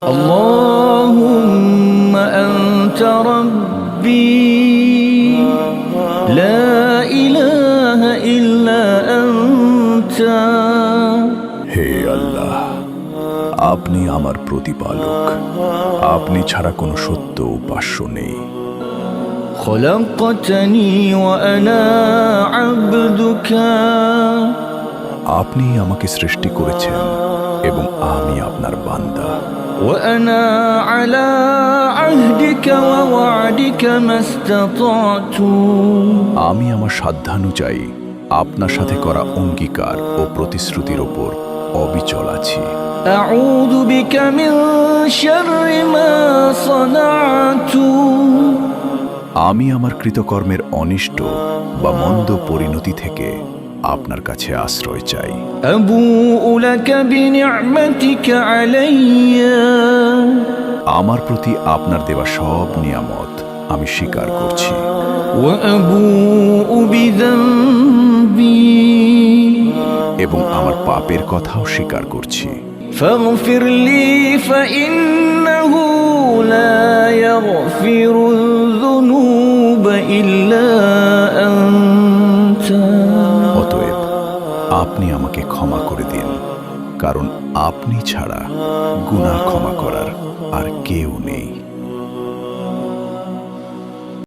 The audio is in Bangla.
اللهم أنت ربي لا إله إلا أنت হে আল্লাহ, আপনি আমার প্রতিপালক, আপনি ছাড়া কোনো সত্য উপাস্য নেই। خلقتني وأنا عبدك আপনি আমাকে সৃষ্টি করেছেন এবং আমি আপনার বান্দা। وأنا على عهدك ووعدك ما استطعت আমি আমার সাধ্যানুযায়ী আপনার সাথে করা অঙ্গীকার ও প্রতিশ্রুতির ওপর অবিচল আছি। أعوذ بك من شر ما صنعت আমি আমার কৃতকর্মের অনিষ্ট বা মন্দ পরিণতি থেকে আপনার কাছে আশ্রয় চাই। أبوء لك بنعمتك علي আমার প্রতি আপনার দেওয়া সব নিয়ামত আমি স্বীকার করছি। وأبوء بذنبي এবং আমার পাপের কথাও স্বীকার করছি। فاغفر لي فإنه لا يغفر الذنوب إلا أنت অতএব আপনি আমাকে ক্ষমা করে দিন, কারণ আপনি ছাড়া গুনাহ ক্ষমা করার আর কেউ নেই।